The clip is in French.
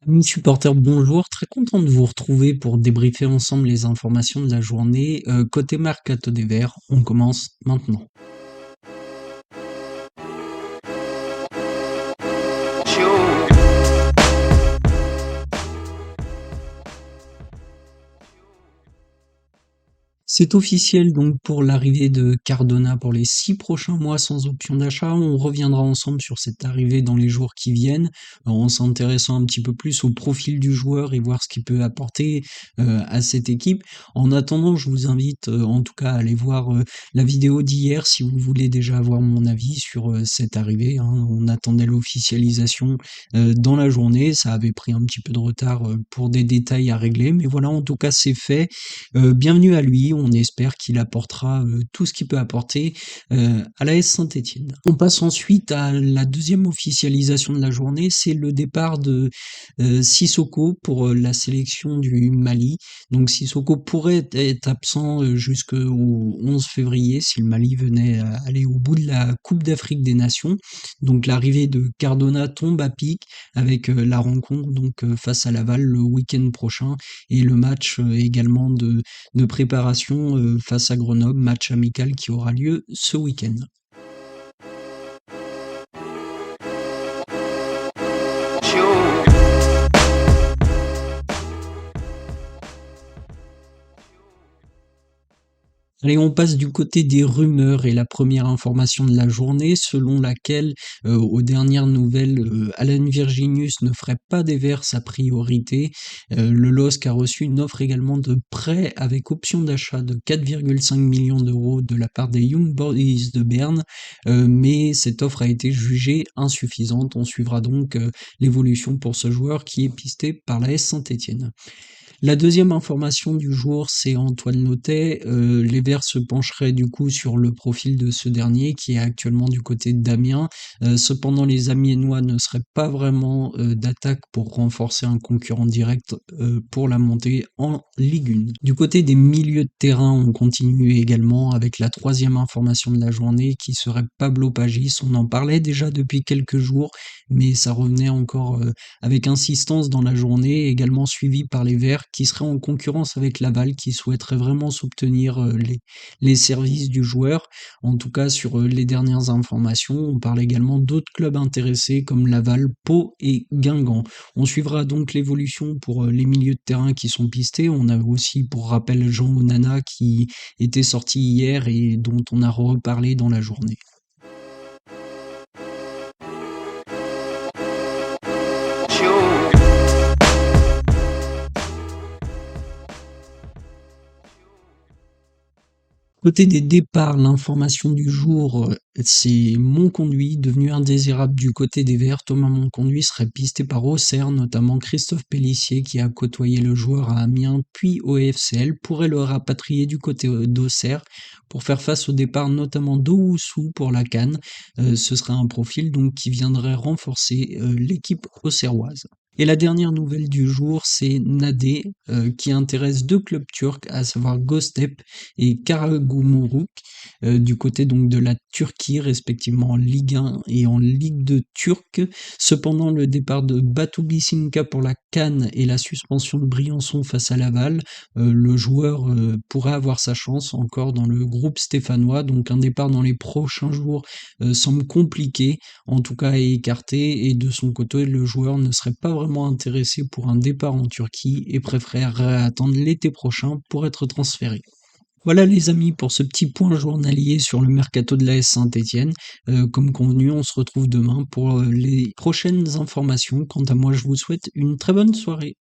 Amis supporters, bonjour, très content de vous retrouver pour débriefer ensemble les informations de la journée. Côté Mercato des Verts, on commence maintenant. C'est officiel donc pour l'arrivée de Cardona pour les 6 prochains mois sans option d'achat. On reviendra ensemble sur cette arrivée dans les jours qui viennent, en s'intéressant un petit peu plus au profil du joueur et voir ce qu'il peut apporter à cette équipe. En attendant, je vous invite en tout cas à aller voir la vidéo d'hier si vous voulez déjà avoir mon avis sur cette arrivée, hein. On attendait l'officialisation dans la journée, ça avait pris un petit peu de retard pour des détails à régler, mais voilà, en tout cas c'est fait. Bienvenue à lui, on espère qu'il apportera tout ce qu'il peut apporter à l'AS Saint-Étienne. On passe ensuite à la deuxième officialisation de la journée, c'est le départ de Sissoko pour la sélection du Mali. Donc Sissoko pourrait être absent jusqu'au 11 février si le Mali venait à aller au bout de la Coupe d'Afrique des Nations. Donc l'arrivée de Cardona tombe à pic avec la rencontre donc face à Laval le week-end prochain et le match également de préparation face à Grenoble, match amical qui aura lieu ce week-end. Allez, on passe du côté des rumeurs et la première information de la journée selon laquelle, aux dernières nouvelles, Alan Virginius ne ferait pas des Verts sa priorité. Le LOSC a reçu une offre également de prêt avec option d'achat de 4,5 millions d'euros de la part des Young Boys de Berne, mais cette offre a été jugée insuffisante. On suivra donc l'évolution pour ce joueur qui est pisté par l'AS Saint-Étienne. La deuxième information du jour, c'est Antoine Notet. Les Verts se pencheraient du coup sur le profil de ce dernier qui est actuellement du côté d'Amiens. Cependant, les Amiénois ne seraient pas vraiment d'attaque pour renforcer un concurrent direct pour la montée en Ligue 1. Du côté des milieux de terrain, on continue également avec la troisième information de la journée qui serait Pablo Pagis. On en parlait déjà depuis quelques jours, mais ça revenait encore avec insistance dans la journée, également suivi par les Verts qui seraient en concurrence avec Laval, qui souhaiterait vraiment s'obtenir les services du joueur. En tout cas, sur les dernières informations, on parle également d'autres clubs intéressés comme Laval, Pau et Guingamp. On suivra donc l'évolution pour les milieux de terrain qui sont pistés. On a aussi, pour rappel, Jean Onana qui était sorti hier et dont on a reparlé dans la journée. Côté des départs, l'information du jour, c'est Monconduit, devenu indésirable du côté des Verts. Thomas Monconduit serait pisté par Auxerre, notamment Christophe Pélissier, qui a côtoyé le joueur à Amiens puis au FCL, pourrait le rapatrier du côté d'Auxerre pour faire face au départ notamment d'Owusu pour la CAN. Ce serait un profil donc qui viendrait renforcer l'équipe auxerroise. Et la dernière nouvelle du jour, c'est Nadé, qui intéresse deux clubs turcs, à savoir Göztepe et Karagümrük, du côté donc de la Turquie, respectivement en Ligue 1 et en Ligue 2 turque. Cependant, le départ de Batu Bisinca pour la CAN et la suspension de Briançon face à Laval, le joueur pourrait avoir sa chance encore dans le groupe stéphanois, donc un départ dans les prochains jours semble compliqué, en tout cas est écarté, et de son côté, le joueur ne serait pas vraiment intéressé pour un départ en Turquie et préférerait attendre l'été prochain pour être transféré. Voilà les amis pour ce petit point journalier sur le mercato de l'AS Saint-Étienne. Comme convenu, on se retrouve demain pour les prochaines informations. Quant à moi, je vous souhaite une très bonne soirée.